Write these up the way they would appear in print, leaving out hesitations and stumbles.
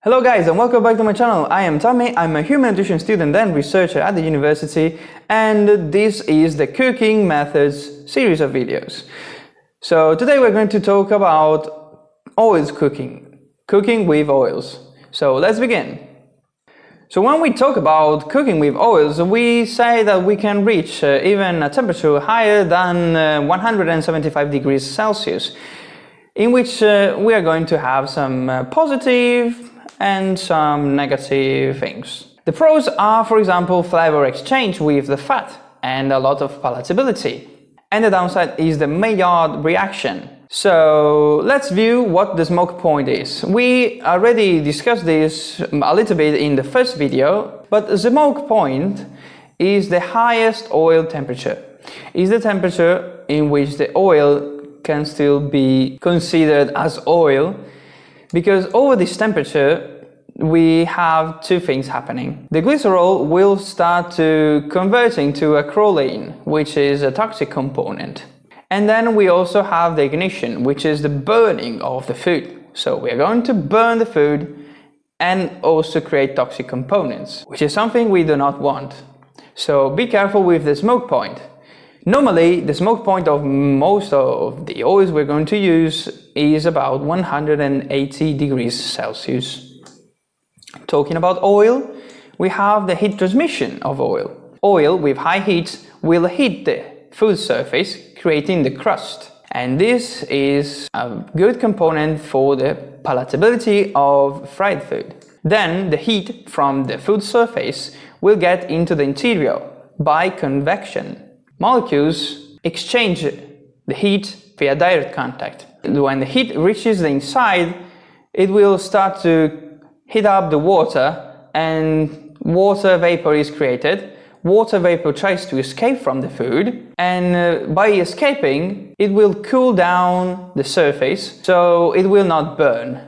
Hello guys and welcome back to my channel. I am Tommy, I'm a human nutrition student and researcher at the university, and this is the Cooking Methods series of videos. So today we're going to talk about oils cooking with oils. So let's begin. So when we talk about cooking with oils, we say that we can reach even a temperature higher than 175 degrees Celsius, in which we are going to have some positive and some negative things. The pros are, for example, flavor exchange with the fat and a lot of palatability. And the downside is the Maillard reaction. So let's view what the smoke point is. We already discussed this a little bit in the first video, but the smoke point is the highest oil temperature. It's the temperature in which the oil can still be considered as oil, because over this temperature we have two things happening. The glycerol will start to converting to acrolein, which is a toxic component. And then we also have the ignition, which is the burning of the food. So we are going to burn the food and also create toxic components, which is something we do not want. So be careful with the smoke point. Normally, the smoke point of most of the oils we're going to use is about 180 degrees Celsius. Talking about oil, we have the heat transmission of oil. Oil with high heat will heat the food surface, creating the crust. And this is a good component for the palatability of fried food. Then the heat from the food surface will get into the interior by convection. Molecules exchange the heat via direct contact. When the heat reaches the inside, it will start to heat up the water and water vapor is created. Water vapor tries to escape from the food, and by escaping, it will cool down the surface, so it will not burn.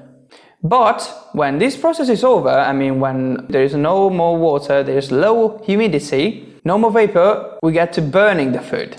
But when this process is over, when there is no more water, there is low humidity, no more vapor, we get to burning the food.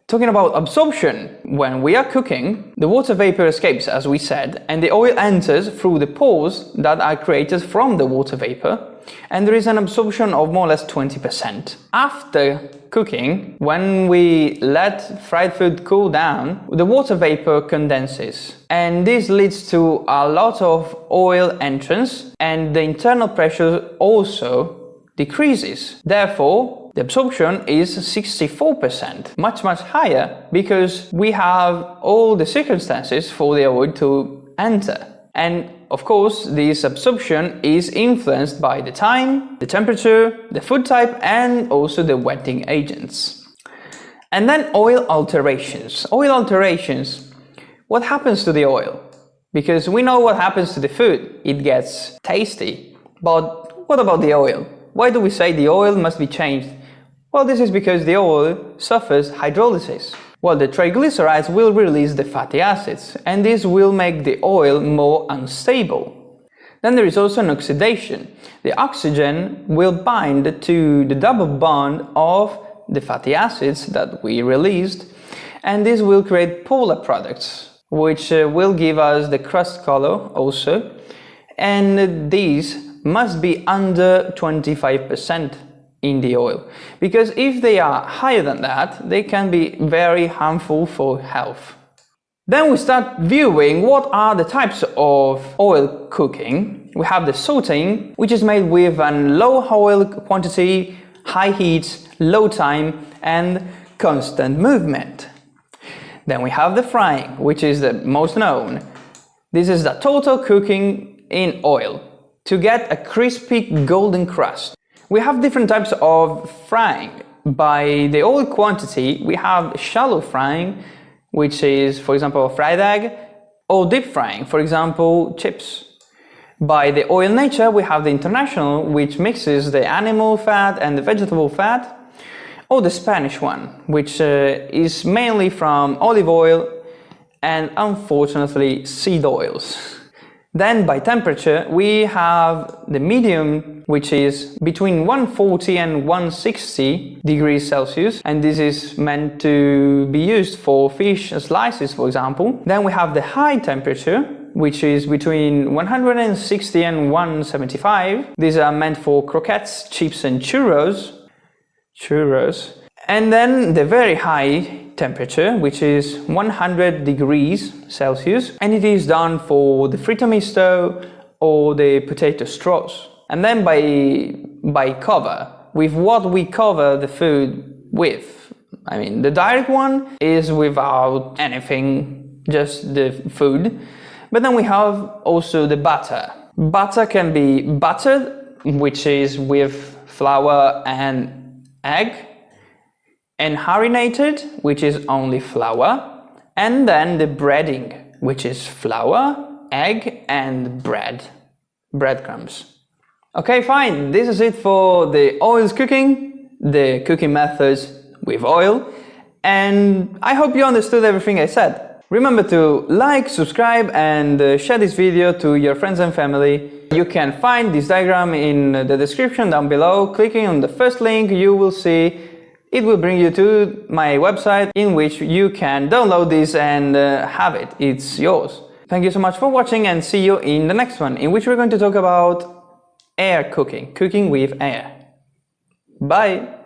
Talking about absorption, when we are cooking, the water vapor escapes, as we said, and the oil enters through the pores that are created from the water vapor, and there is an absorption of more or less 20%. After cooking, when we let fried food cool down, the water vapor condenses, and this leads to a lot of oil entrance, and the internal pressure also decreases. Therefore, the absorption is 64%, much higher, because we have all the circumstances for the oil to enter. And of course, this absorption is influenced by the time, the temperature, the food type, and also the wetting agents. And then oil alterations. Oil alterations, what happens to the oil? Because we know what happens to the food, it gets tasty. But what about the oil? Why do we say the oil must be changed? Well, this is because the oil suffers hydrolysis. Well, the triglycerides will release the fatty acids, and this will make the oil more unstable. Then there is also an oxidation. The oxygen will bind to the double bond of the fatty acids that we released, and this will create polar products, which will give us the crust color also, and these must be under 25% in the oil, because if they are higher than that, they can be very harmful for health. Then we start viewing what are the types of oil cooking. We have the sauteing, which is made with a low oil quantity, high heat, low time, and constant movement. Then we have the frying, which is the most known. This is the total cooking in oil to get a crispy golden crust. We have different types of frying. By the oil quantity, we have shallow frying, which is, for example, a fried egg, or deep frying, for example, chips. By the oil nature, we have the international, which mixes the animal fat and the vegetable fat, or the Spanish one, which is mainly from olive oil and, unfortunately, seed oils. Then by temperature, we have the medium, which is between 140 and 160 degrees Celsius, and this is meant to be used for fish slices, for example. Then we have the high temperature, which is between 160 and 175. These are meant for croquettes, chips and churros. And then the very high temperature, which is 100 degrees Celsius, and it is done for the fritto misto or the potato straws. And then by cover, with what we cover the food with. I mean, the direct one is without anything, just the food. But then we have also the butter. Butter can be buttered, which is with flour and egg, and harinated, which is only flour, and then the breading, which is flour, egg, and breadcrumbs. Okay, fine, this is it for the oils cooking, the cooking methods with oil, and I hope you understood everything I said. Remember to like, subscribe, and share this video to your friends and family. You can find this diagram in the description down below. Clicking on the first link, you will see it will bring you to my website in which you can download this and have it. It's yours. Thank you so much for watching, and see you in the next one, in which we're going to talk about air cooking with air. Bye!